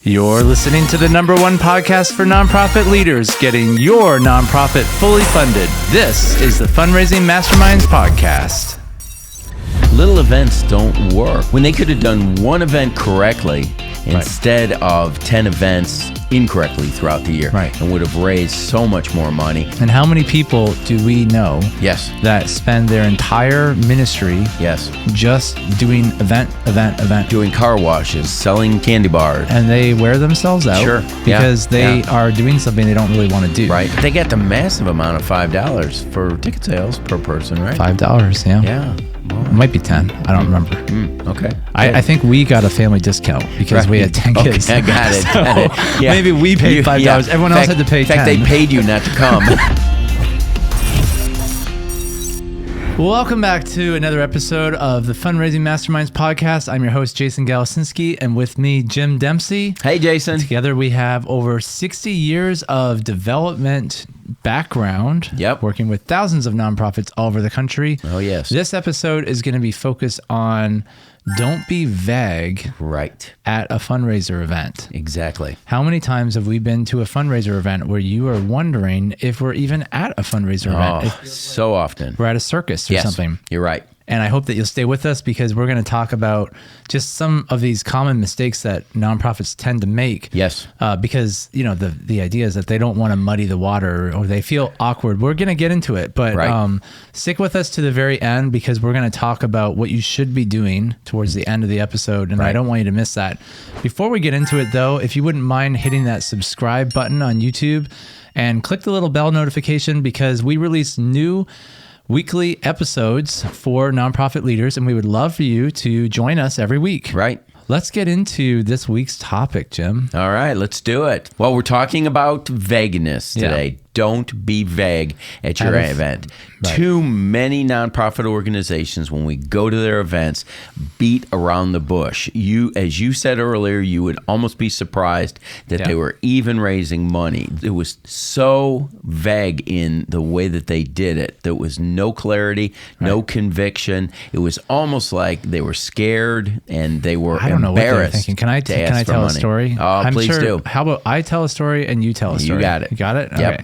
You're listening to the #1 podcast for nonprofit leaders, getting your nonprofit fully funded. This is the Fundraising Masterminds Podcast. Little events don't work. When they could have done one event correctly instead of 10 events incorrectly throughout the year, and would have raised so much more money. And how many people do we know that spend their entire ministry just doing event, doing car washes, selling candy bars, and they wear themselves out because they are doing something they don't really want to do. Right. They get the massive amount of $5 for ticket sales per person, right? $5, Yeah. It might be 10. I don't remember. Okay. I think we got a family discount because we had 10 kids. Okay, I got it. So got it. Yeah. Maybe we paid $5. Everyone else had to pay 10. In fact, they paid you not to come. Welcome back to another episode of the Fundraising Masterminds Podcast. I'm your host, Jason Galasinski, and with me, Jim Dempsey. Hey, Jason. Together, we have over 60 years of development background, working with thousands of nonprofits all over the country. Oh, yes. This episode is going to be focused on don't be vague at a fundraiser event. Exactly. How many times have we been to a fundraiser event where you are wondering if we're even at a fundraiser event? So often. We're at a circus or something. You're right. And I hope that you'll stay with us because we're going to talk about just some of these common mistakes that nonprofits tend to make. Yes. Because, you know, the idea is that they don't want to muddy the water or they feel awkward. We're going to get into it, but stick with us to the very end because we're going to talk about what you should be doing towards the end of the episode. And I don't want you to miss that. Before we get into it, though, if you wouldn't mind hitting that subscribe button on YouTube and click the little bell notification because we release new weekly episodes for nonprofit leaders, and we would love for you to join us every week. Right. Let's get into this week's topic, Jim. All right, let's do it. Well, we're talking about vagueness today. Don't be vague at your event. Too many nonprofit organizations, when we go to their events, beat around the bush. As you said earlier, you would almost be surprised that they were even raising money. It was so vague in the way that they did it. There was no clarity, no conviction. It was almost like they were scared and they were I don't know what they were embarrassed. thinking. Can I tell a story? Oh, please do. How about I tell a story and you tell a story? You got it. You got it? Yep. Okay.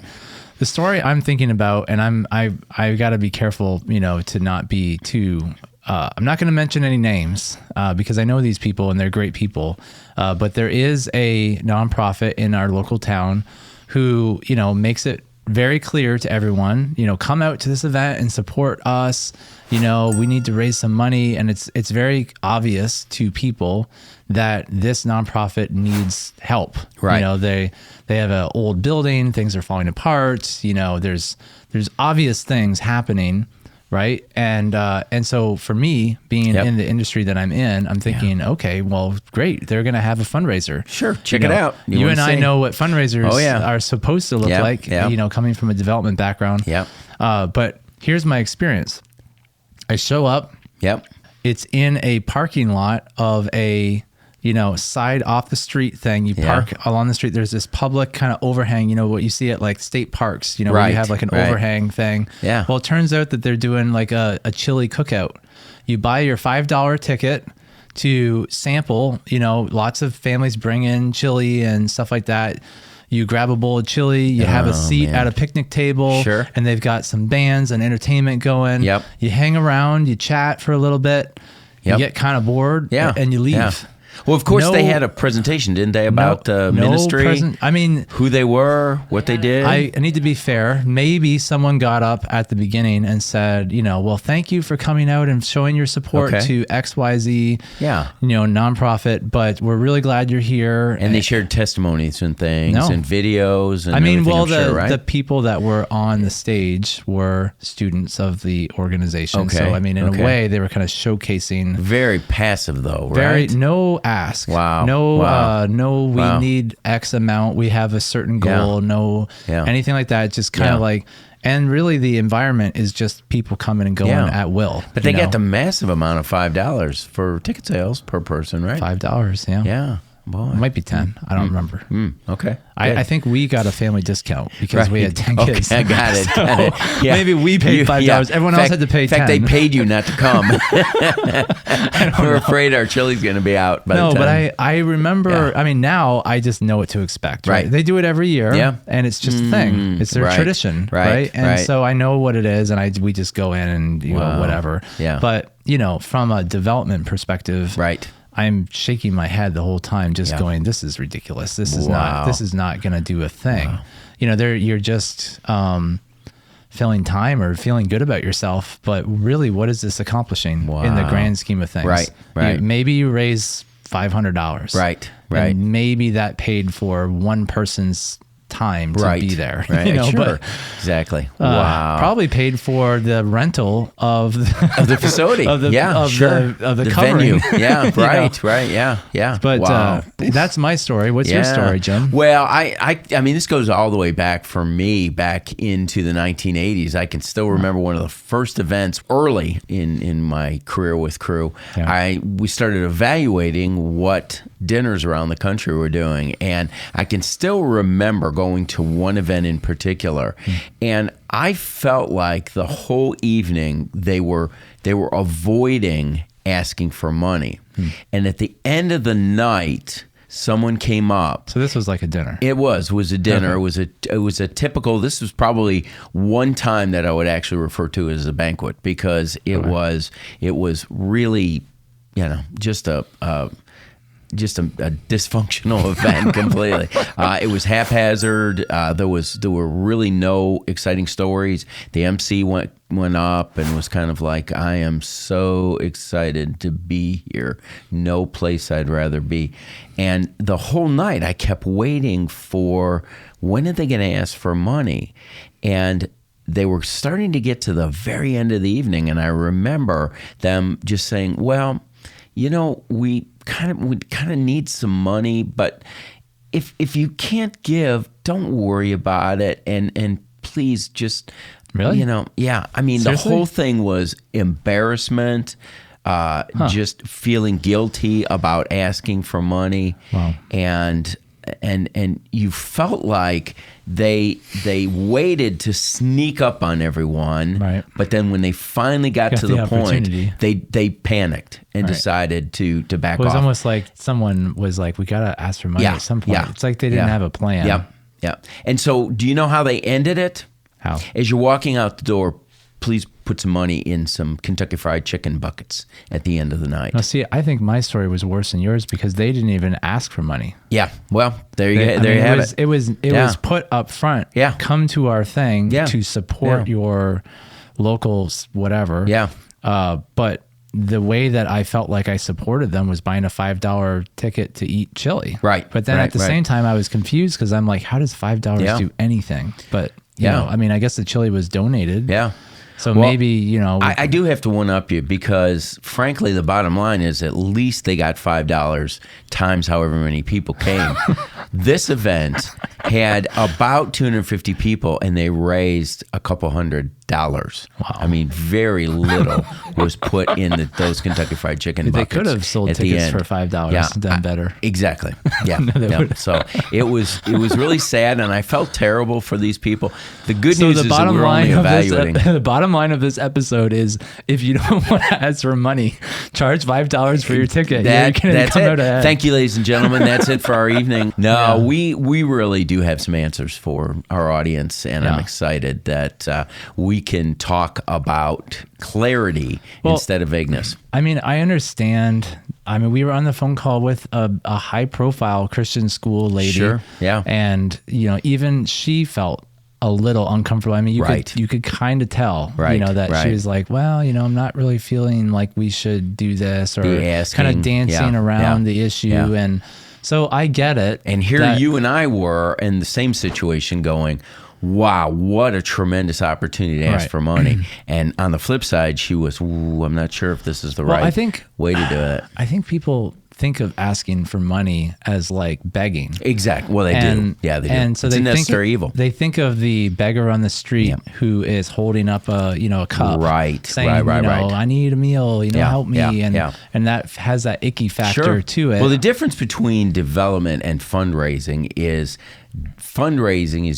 The story I'm thinking about, and I got to be careful, to not be too. I'm not going to mention any names because I know these people and they're great people. But there is a nonprofit in our local town who makes it very clear to everyone, come out to this event and support us. We need to raise some money, and it's very obvious to people that this nonprofit needs help. Right. They have an old building, things are falling apart. There's obvious things happening, right? And so for me, being in the industry that I'm in, I'm thinking, okay, well, great, they're going to have a fundraiser. Sure, check it out. You and I know what fundraisers are supposed to look like. Coming from a development background. Yeah. But here's my experience. I show up. Yep. It's in a parking lot of a side off the street thing. You park along the street. There's this public kind of overhang, what you see at like state parks, where you have like an overhang thing. Yeah. Well, it turns out that they're doing like a chili cookout. You buy your $5 ticket to sample, lots of families bring in chili and stuff like that. You grab a bowl of chili, you have a seat at a picnic table, and they've got some bands and entertainment going. Yep. You hang around, you chat for a little bit, you get kind of bored, and you leave. Yeah. Well, of course, they had a presentation, didn't they, about ministry? Who they were, what they did? I need to be fair. Maybe someone got up at the beginning and said, well, thank you for coming out and showing your support to XYZ, nonprofit, but we're really glad you're here. And they shared testimonies and things and videos. And the people that were on the stage were students of the organization. Okay. So, in a way, they were kind of showcasing. Very passive, though, right? No ask. Wow. No, we need X amount. We have a certain goal. Anything like that. Just kind of like, and really the environment is just people coming and going at will. But they got the massive amount of $5 for ticket sales per person, right? $5, Yeah. Boy. It might be 10. I don't remember. Okay. I think we got a family discant because we had 10 kids. Okay, got it. Got it. Yeah. Maybe we paid $5. Everyone else had to pay 10. In fact, they paid you not to come. We're afraid our chili's going to be out by the time. But I remember, I mean, now I just know what to expect, right? They do it every year, and it's just a thing. It's their tradition, right? And so I know what it is, and we just go in and, whatever. Yeah. But, from a development perspective, I'm shaking my head the whole time, just going, "This is ridiculous. This is not going to do a thing." Wow. You're just filling time or feeling good about yourself, but really, what is this accomplishing in the grand scheme of things? Right. Maybe you raise $500. Right. And maybe that paid for one person's time to be there. Right. Sure. Exactly. Wow. Probably paid for the rental of the facility. of the the covering. venue. Yeah. Right. Right. Yeah. But that's my story. What's your story, Jim? Well, I mean, this goes all the way back for me, back into the 1980s. I can still remember one of the first events early in my career with Crew. Yeah. We started evaluating what dinners around the country were doing, and I can still remember going to one event in particular, and I felt like the whole evening they were avoiding asking for money. And at the end of the night, someone came up. So this was like a dinner. It was a dinner. Okay. It was a typical. This was probably one time that I would actually refer to as a banquet, because it was really, just a dysfunctional event completely. It was haphazard. There were really no exciting stories. The MC went up and was kind of like, "I am so excited to be here. No place I'd rather be." And the whole night I kept waiting for, when are they going to ask for money? And they were starting to get to the very end of the evening, and I remember them just saying, "Well, we kind of need some money, but if you can't give, don't worry about it, and please just." Really? Yeah. I mean, seriously? The whole thing was embarrassment, just feeling guilty about asking for money. Wow. And you felt like they waited to sneak up on everyone, right? But then when they finally got to the point, they panicked and decided to back off. It was almost like someone was like, "We gotta ask for money at some point." Yeah. It's like they didn't have a plan. Yeah. And so, do you know how they ended it? How? As you're walking out the door, please put some money in some Kentucky Fried Chicken buckets at the end of the night. Now, see, I think my story was worse than yours, because they didn't even ask for money. Yeah. Well, there you have it. It was put up front. Yeah. Come to our thing to support your locals, whatever. Yeah. But the way that I felt like I supported them was buying a $5 ticket to eat chili. Right. But then at the same time, I was confused, because I'm like, how does $5 do anything? But I mean, I guess the chili was donated. Yeah. So maybe, I do have to one-up you, because frankly, the bottom line is at least they got $5 times however many people came. This event had about 250 people, and they raised a couple $100. Wow. I mean, very little was put in those Kentucky Fried Chicken buckets. They could have sold tickets for $5 and done better. Exactly. Yeah. So it was really sad, and I felt terrible for these people. The good news is that we're only evaluating. The bottom line of this episode is, if you don't want to ask for money, charge $5 for your ticket. That's it. Thank you, ladies and gentlemen. That's it for our evening. No, we really do have some answers for our audience, and I'm excited that we can talk about clarity instead of vagueness. I mean, I understand. I mean, we were on the phone call with a high-profile Christian school lady. Sure. Yeah. And even she felt a little uncomfortable. I mean, you could kind of tell, that she was like, "Well, I'm not really feeling like we should do this," or kind of dancing around the issue. Yeah. And so I get it. And here you and I were in the same situation, going, "Wow, what a tremendous opportunity to ask for money." And on the flip side, she was, "I'm not sure if this is the right way to do it." I think people think of asking for money as like begging. Exactly. Well, they do. Yeah, they do. And so it's a necessary evil. They think of the beggar on the street who is holding up a cup, saying, I need a meal, help me, and that has that icky factor to it. Well, the difference between development and fundraising is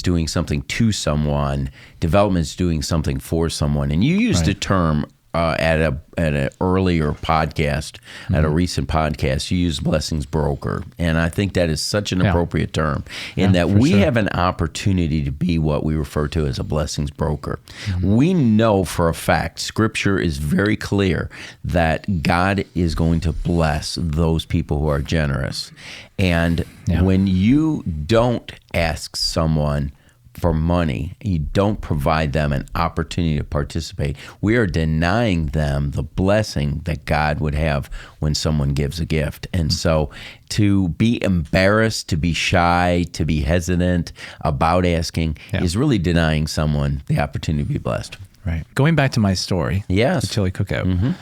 doing something to someone, development is doing something for someone. And you used a term at an earlier podcast, at a recent podcast, you used blessings broker. And I think that is such an appropriate term in that we have an opportunity to be what we refer to as a blessings broker. We know for a fact, Scripture is very clear that God is going to bless those people who are generous. And when you don't ask someone for money, you don't provide them an opportunity to participate, we are denying them the blessing that God would have when someone gives a gift. And so to be embarrassed, to be shy, to be hesitant about asking is really denying someone the opportunity to be blessed. Right. Going back to my story, the chili cookout.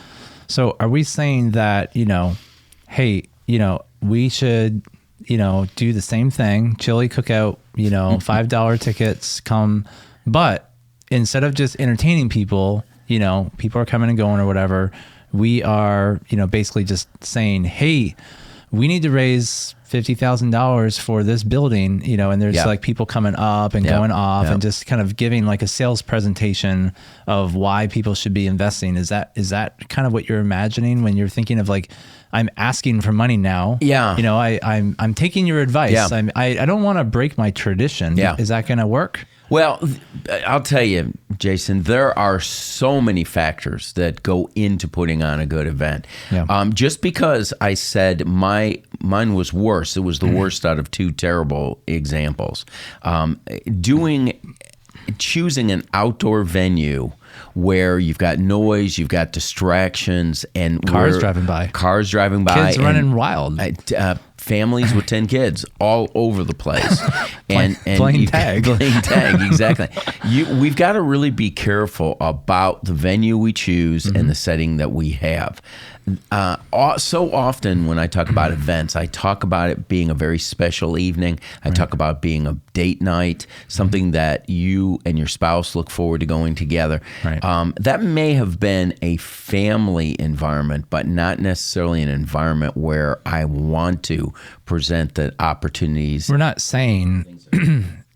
So are we saying that, hey, we should do the same thing, chili cookout, $5 tickets, come. But instead of just entertaining people, people are coming and going or whatever, we are, basically just saying, hey, we need to raise $50,000 for this building, and there's like people coming up and going off and just kind of giving like a sales presentation of why people should be investing. Is that kind of what you're imagining when you're thinking of like, I'm asking for money now? I'm taking your advice. I don't want to break my tradition. Is that going to work? Well, I'll tell you, Jason, there are so many factors that go into putting on a good event. Just because I said mine was worse, it was the worst out of two terrible examples. Choosing an outdoor venue where you've got noise, you've got distractions, and cars driving by, kids running wild, families with 10 kids all over the place, and playing tag, exactly. We've got to really be careful about the venue we choose and the setting that we have. So often when I talk about events, I talk about it being a very special evening. I talk about being a date night, something that you and your spouse look forward to going together. That may have been a family environment, but not necessarily an environment where I want to present the opportunities. We're not saying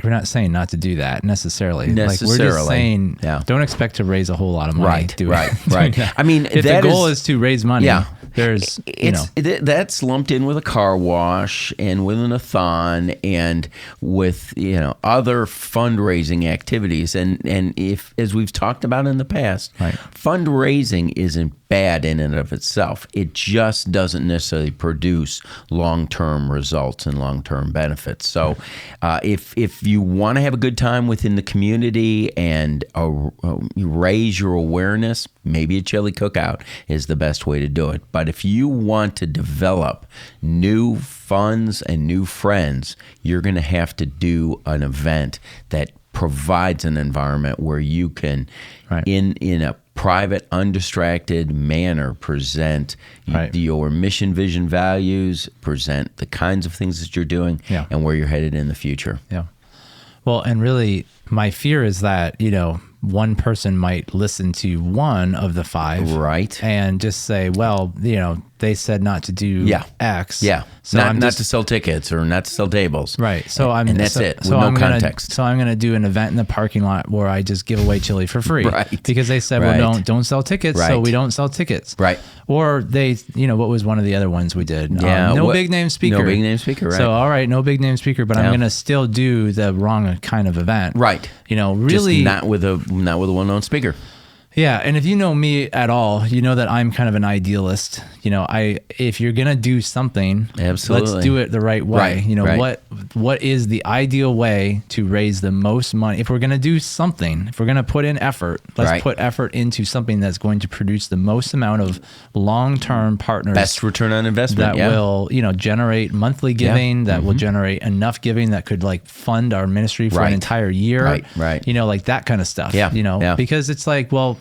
not to do that necessarily. Like we're just saying, don't expect to raise a whole lot of money. Right. I mean, if the goal is to raise money, there's that's lumped in with a car wash and with an a-thon and with other fundraising activities. And if, as we've talked about in the past, fundraising isn't bad in and of itself. It just doesn't necessarily produce long-term results and long-term benefits. So if you want to have a good time within the community and raise your awareness, maybe a chili cookout is the best way to do it. But if you want to develop new funds and new friends, you're going to have to do an event that provides an environment where you can, in a private, undistracted manner, present your mission, vision, values, present the kinds of things that you're doing and where you're headed in the future. Well, and really, my fear is that, one person might listen to one of the five, and just say, well, they said not to do X, so not to sell tickets or not to sell tables, So that's it with no context. So I'm going to do an event in the parking lot where I just give away chili for free, because they said, well, don't sell tickets, so we don't sell tickets, Or they, what was one of the other ones we did? No big name speaker. No big name speaker, So all right, no big name speaker, but I'm going to still do the wrong kind of event, just really not with a well-known speaker. Yeah, and if you know me at all, you know that I'm kind of an idealist. If you're gonna do something, let's do it the right way. What is the ideal way to raise the most money? If we're gonna do something, if we're gonna put in effort, let's put effort into something that's going to produce the most amount of long-term partners, best return on investment that will, generate monthly giving, that will generate enough giving that could fund our ministry for an entire year, like that kind of stuff. Because it's like, well,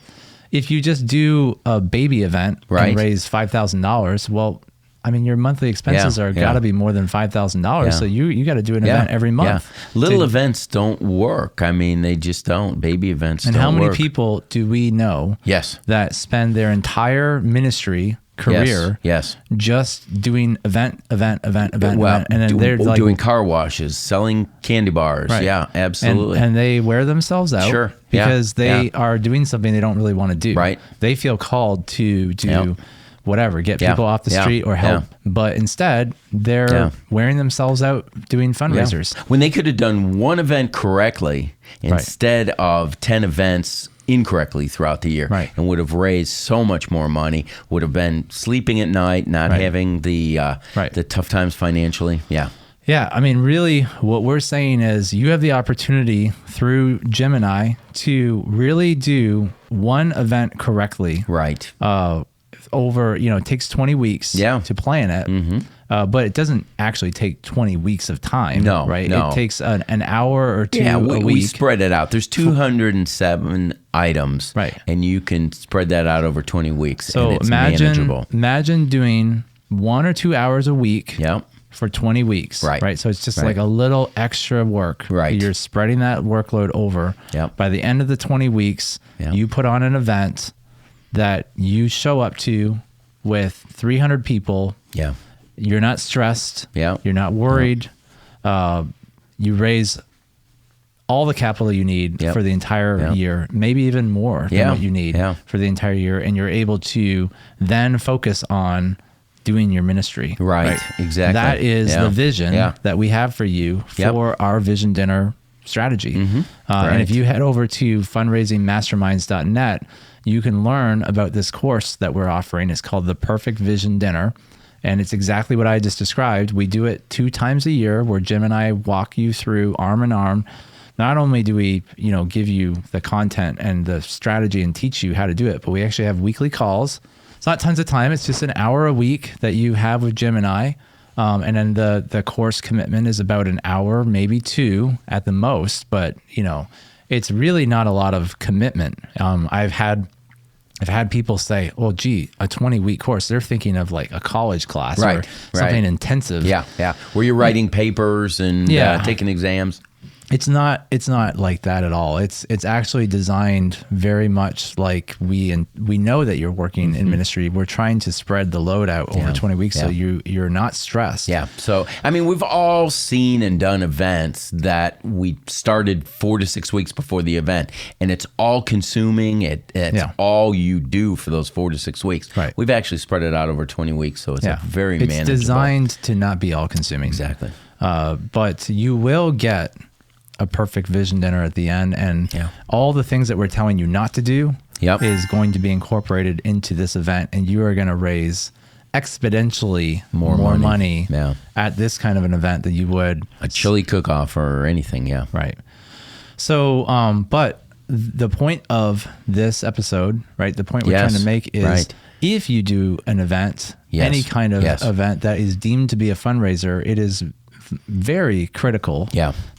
if you just do a baby event and raise $5,000, well, I mean, your monthly expenses are got to be more than $5,000. Yeah. So you got to do an event every month. Yeah. Little events don't work. I mean, they just don't. Baby events don't work. And how many people do we know that spend their entire ministry career just doing event, and then they're like doing car washes, selling candy bars. Right. Yeah, absolutely. And they wear themselves out because they are doing something they don't really want to do. Right. They feel called to do whatever, get people off the street or help. But instead, they're wearing themselves out doing fundraisers. When they could have done one event correctly instead of 10 events incorrectly throughout the year, and would have raised so much more money, would have been sleeping at night, not having the tough times financially. Yeah, I mean, really, what we're saying is you have the opportunity through Gemini to really do one event correctly. Right. Over, it takes 20 weeks to plan it. Mm-hmm. But it doesn't actually take 20 weeks of time. No, right? No. It takes an hour or two a week. We spread it out. There's 207 items. Right. And you can spread that out over 20 weeks. So and it's manageable. Imagine doing 1 or 2 hours a week for 20 weeks. Right. So it's just like a little extra work. Right. You're spreading that workload over. By the end of the 20 weeks, you put on an event that you show up to with 300 people. You're not stressed. You're not worried. You raise all the capital you need for the entire year, maybe even more than what you need for the entire year. And you're able to then focus on doing your ministry. Right. Exactly. That is the vision that we have for you for our Vision Dinner strategy. Mm-hmm. And if you head over to fundraisingmasterminds.net, you can learn about this course that we're offering. It's called The Perfect Vision Dinner. And it's exactly what I just described. We do it 2 times a year where Jim and I walk you through arm in arm. Not only do we, give you the content and the strategy and teach you how to do it, but we actually have weekly calls. It's not tons of time. It's just an hour a week that you have with Jim and I. And then the course commitment is about an hour, maybe 2 at the most. But, it's really not a lot of commitment. I've had people say, well, gee, a 20-week course, they're thinking of like a college class or something intensive. Yeah. Where you're writing papers and taking exams. It's not like that at all. It's actually designed very much like we know that you're working in ministry. We're trying to spread the load out over 20 weeks so you're not stressed. Yeah. So, I mean, we've all seen and done events that we started 4 to 6 weeks before the event, and it's all consuming. It's all you do for those 4 to 6 weeks. Right. We've actually spread it out over 20 weeks, so it's very manageable. It's designed to not be all consuming. Exactly. But you will get a perfect vision dinner at the end, and all the things that we're telling you not to do is going to be incorporated into this event, and you are going to raise exponentially more money at this kind of an event than you would a chili cook-off or anything. Right. So but the point of this episode, right, the point we're trying to make is if you do an event, any kind of event that is deemed to be a fundraiser, it is very critical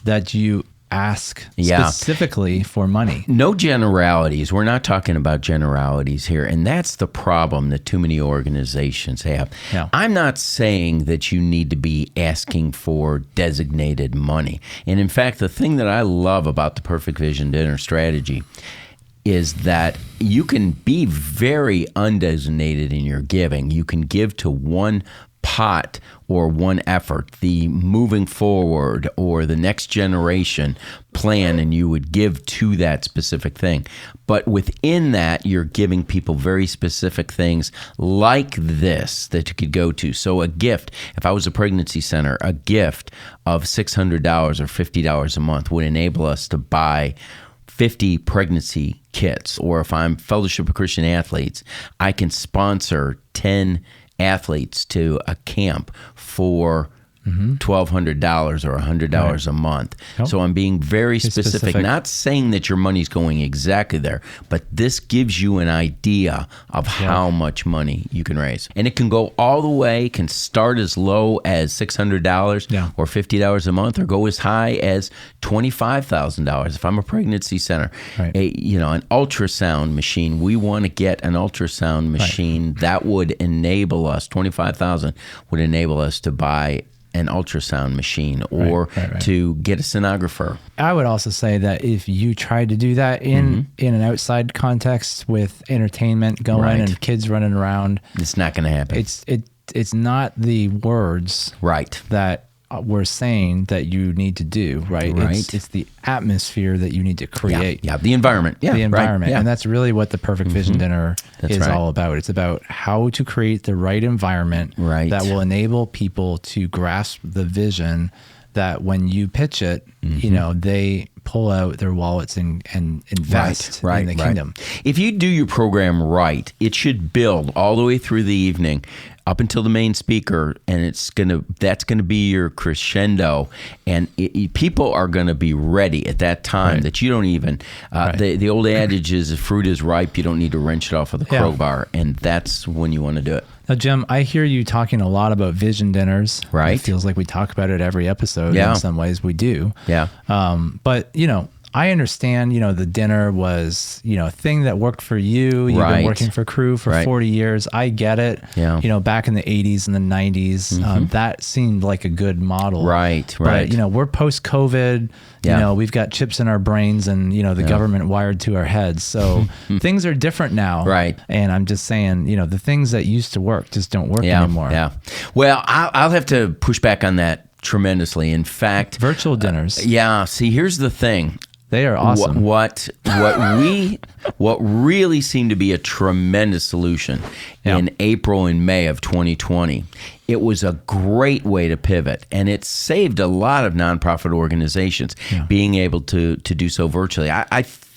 that you ask specifically for money. No generalities. We're not talking about generalities here. And that's the problem that too many organizations have. I'm not saying that you need to be asking for designated money. And in fact, the thing that I love about the Perfect Vision Dinner strategy is that you can be very undesignated in your giving. You can give to one pot or one effort, the moving forward or the next generation plan, and you would give to that specific thing. But within that, you're giving people very specific things like this that you could go to. So a gift, if I was a pregnancy center, a gift of $600 or $50 a month would enable us to buy 50 pregnancy kits. Or if I'm Fellowship of Christian Athletes, I can sponsor 10 athletes to a camp for $1,200 or $100 a month. Yep. So I'm being very specific, not saying that your money's going exactly there, but this gives you an idea of how much money you can raise. And it can go all the way, can start as low as $600 or $50 a month, or go as high as $25,000. If I'm a pregnancy center, an ultrasound machine, we want to get an ultrasound machine that would enable us, $25,000 would enable us to buy an ultrasound machine or to get a sonographer. I would also say that if you tried to do that in an outside context with entertainment going and kids running around, it's not going to happen. It's not the words that we're saying that you need to do, right? It's the atmosphere that you need to create. Yeah, the environment. The environment. And that's really what the Perfect Vision Dinner is all about. It's about how to create the right environment that will enable people to grasp the vision that when you pitch it, they pull out their wallets and invest in the kingdom. If you do your program right, it should build all the way through the evening up until the main speaker, and that's gonna be your crescendo, and people are gonna be ready at that time that you don't even. The old adage is, if fruit is ripe, you don't need to wrench it off with a crowbar, and that's when you want to do it. Now, Jim, I hear you talking a lot about vision dinners. Right. It feels like we talk about it every episode. In some ways we do. Yeah. But, I understand, the dinner was, a thing that worked for you. You've been working for Crew for 40 years. I get it. Yeah. Back in the 80s and the 90s, that seemed like a good model. Right. But, we're post-COVID. We've got chips in our brains and, the government wired to our heads. So things are different now. Right. And I'm just saying, the things that used to work just don't work anymore. Yeah. Well, I'll have to push back on that tremendously. In fact, virtual dinners. See, here's the thing. They are awesome. What really seemed to be a tremendous solution in April and May of 2020, it was a great way to pivot, and it saved a lot of nonprofit organizations being able to do so virtually.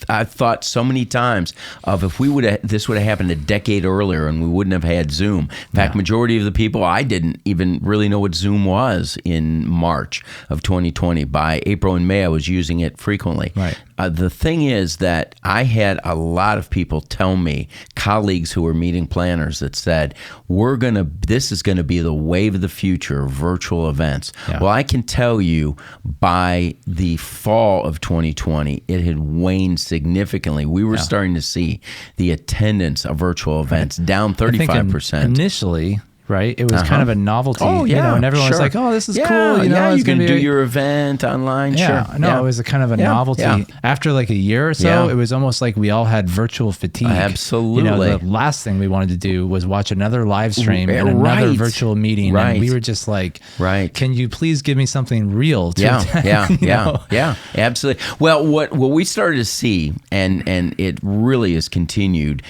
I've thought so many times of if this would have happened a decade earlier and we wouldn't have had Zoom. In fact, majority of the people, I didn't even really know what Zoom was in March of 2020. By April and May, I was using it frequently. Right. The thing is that I had a lot of people tell me, colleagues who were meeting planners, that said, this is going to be the wave of the future, virtual events. Yeah. Well, I can tell you by the fall of 2020, it had waned significantly. We were starting to see the attendance of virtual events down 35%. Initially, right? It was kind of a novelty, and everyone was like, "Oh, this is cool." You can do your event online. It was a kind of a novelty. Yeah. After like a year or so, it was almost like we all had virtual fatigue. Absolutely. The last thing we wanted to do was watch another live stream and another virtual meeting, and we were just like, "Can you please give me something real?" Yeah, absolutely. Well, what we started to see, and it really has continued.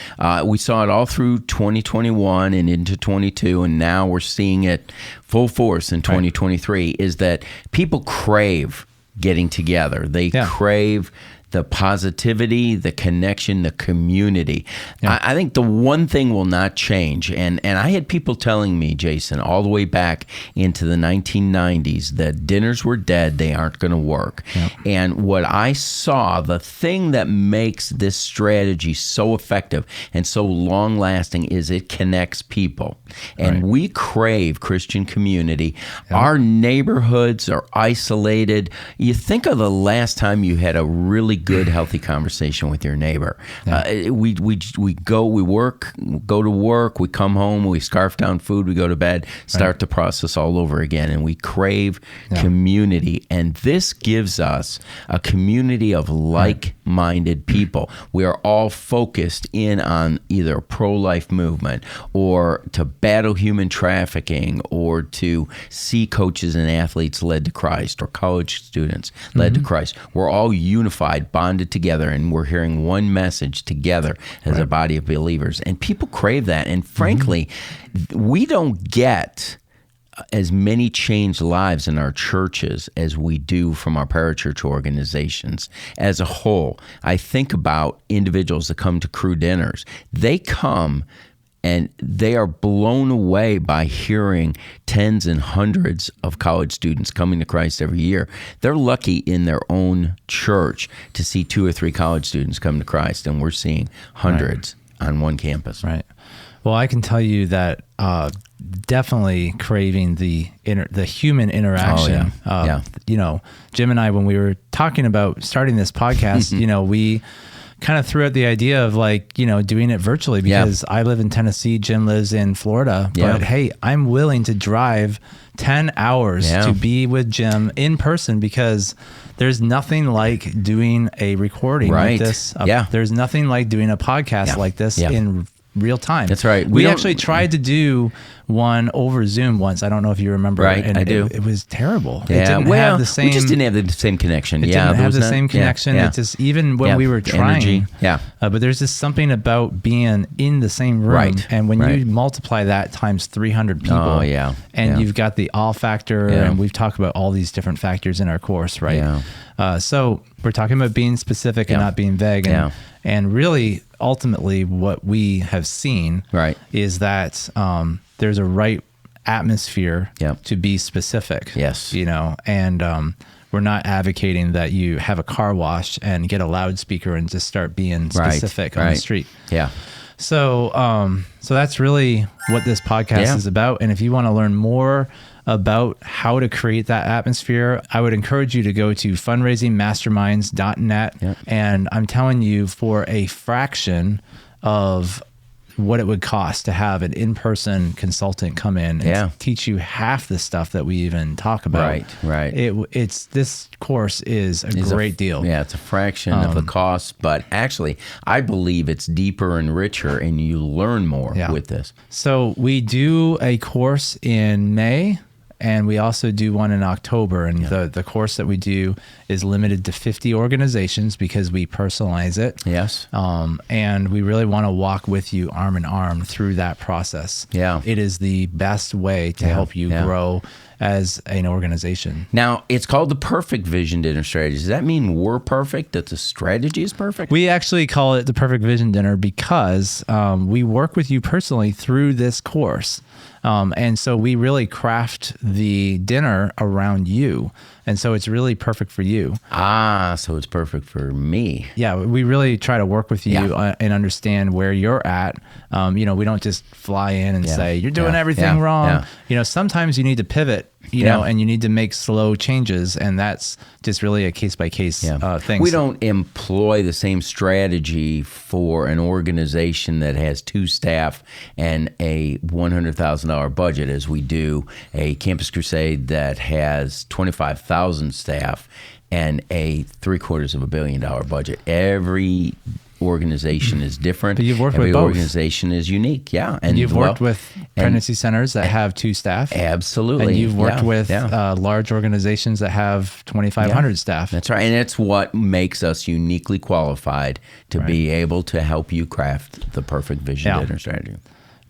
We saw it all through 2021 and into 22. And now we're seeing it full force in 2023, is that people crave getting together. They crave the positivity, the connection, the community. Yeah. I think the one thing will not change, and I had people telling me, Jason, all the way back into the 1990s, that dinners were dead, they aren't going to work. Yeah. And what I saw, the thing that makes this strategy so effective and so long-lasting is it connects people. And we crave Christian community. Yeah. Our neighborhoods are isolated. You think of the last time you had a really good, healthy conversation with your neighbor. Yeah. We go to work, we come home, we scarf down food, we go to bed, start the process all over again, and we crave community. And this gives us a community of like-minded people. We are all focused in on either a pro-life movement or to battle human trafficking or to see coaches and athletes led to Christ or college students led to Christ. We're all unified, bonded together, and we're hearing one message together as a body of believers. And people crave that. And frankly, we don't get as many changed lives in our churches as we do from our parachurch organizations as a whole. I think about individuals that come to Crew dinners. They come and they are blown away by hearing tens and hundreds of college students coming to Christ every year. They're lucky in their own church to see 2 or 3 college students come to Christ, and we're seeing hundreds on one campus. Right. Well, I can tell you that definitely craving the human interaction. You know, Jim and I, when we were talking about starting this podcast, you know, we kind of threw out the idea of like, you know, doing it virtually because I live in Tennessee, Jim lives in Florida, but hey, I'm willing to drive 10 hours to be with Jim in person because there's nothing like doing a recording like this. There's nothing like doing a podcast like this in real time. That's right. We actually tried to do one over Zoom once. I don't know if you remember. Right, and I do. It was terrible. Yeah. It didn't have the same. We just didn't have the same connection. It didn't have the same connection. It just, even when we were trying. Energy. But there's just something about being in the same room. And when you multiply that times 300 people. And you've got the all factor. And we've talked about all these different factors in our course, right? So we're talking about being specific and not being vague. And really, ultimately, what we have seen is that there's a right atmosphere to be specific. You know, and we're not advocating that you have a car wash and get a loudspeaker and just start being specific on the street. So that's really what this podcast is about. And if you want to learn more about how to create that atmosphere, I would encourage you to go to fundraisingmasterminds.net. And I'm telling you, for a fraction of what it would cost to have an in-person consultant come in and teach you half the stuff that we even talk about. It's this course is a great deal. It's a fraction of the cost, but actually, I believe it's deeper and richer, and you learn more with this. So we do a course in May, and we also do one in October. And the course that we do is limited to 50 organizations because we personalize it. And we really want to walk with you arm in arm through that process. It is the best way to help you grow as an organization. Now, it's called the Perfect Vision Dinner Strategy. Does that mean we're perfect, that the strategy is perfect? We actually call it the Perfect Vision Dinner because we work with you personally through this course. And so we really craft the dinner around you. And so it's really perfect for you. So it's perfect for me. We really try to work with you and understand where you're at. You know, we don't just fly in and say, you're doing everything wrong. You know, sometimes you need to pivot, you know, and you need to make slow changes. And that's just really a case-by-case thing. We don't employ the same strategy for an organization that has 2 staff and a $100,000 budget as we do a Campus Crusade that has 25,000 staff and a $750 million budget. Every organization is different. But you've worked Every with both. organization is unique, And you've worked with pregnancy centers that have 2 staff. Absolutely. And you've worked with large organizations that have 2,500 staff. That's right. And it's what makes us uniquely qualified to be able to help you craft the perfect vision dinner strategy.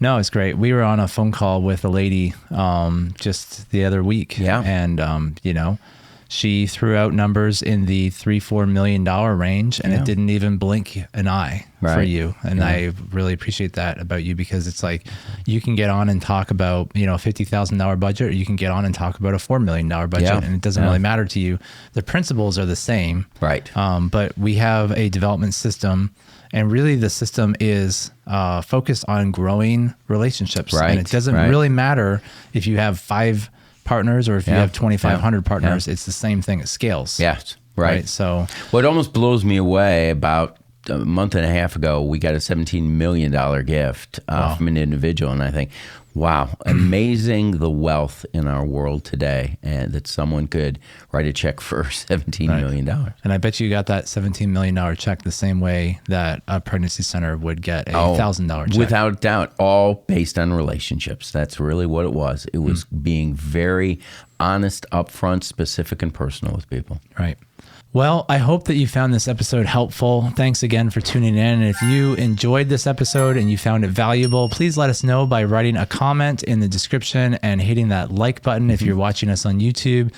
No, it's great. We were on a phone call with a lady just the other week. And, you know, she threw out numbers in the $3-4 million range, and it didn't even blink an eye for you. And I really appreciate that about you, because it's like you can get on and talk about, you know, a $50,000 budget, or you can get on and talk about a $4 million budget, and it doesn't really matter to you. The principles are the same, but we have a development system, and really the system is focused on growing relationships. And it doesn't really matter if you have 5 partners or if you have 2,500 partners. It's the same thing. It scales. So what almost blows me away, about a month and a half ago, we got a $17 million gift from an individual, and I think, wow, amazing the wealth in our world today, and that someone could write a check for $17 million. And I bet you got that $17 million check the same way that a pregnancy center would get a $1,000 check. Without doubt, all based on relationships. That's really what it was. It was being very honest, upfront, specific, and personal with people. Right. Well, I hope that you found this episode helpful. Thanks again for tuning in. And if you enjoyed this episode and you found it valuable, please let us know by writing a comment in the description and hitting that like button if you're watching us on YouTube.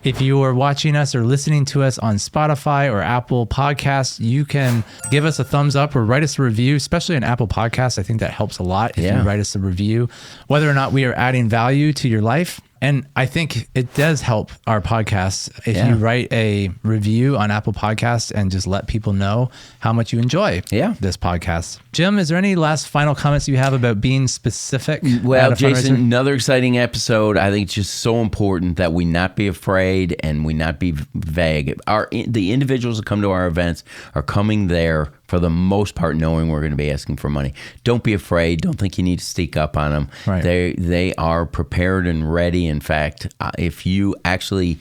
If you are watching us or listening to us on Spotify or Apple Podcasts, you can give us a thumbs up or write us a review, especially on Apple Podcasts. I think that helps a lot if you write us a review, whether or not we are adding value to your life. And I think it does help our podcast if you write a review on Apple Podcasts and just let people know how much you enjoy this podcast. Jim, is there any last final comments you have about being specific? Well, Jason, another exciting episode. I think it's just so important that we not be afraid and we not be vague. The individuals that come to our events are coming there for the most part knowing we're going to be asking for money. Don't be afraid. Don't think you need to sneak up on them. Right. They are prepared and ready. In fact, if you actually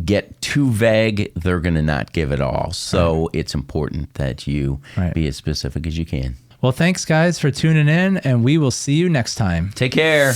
get too vague, they're going to not give it all. So it's important that you be as specific as you can. Well, thanks, guys, for tuning in, and we will see you next time. Take care.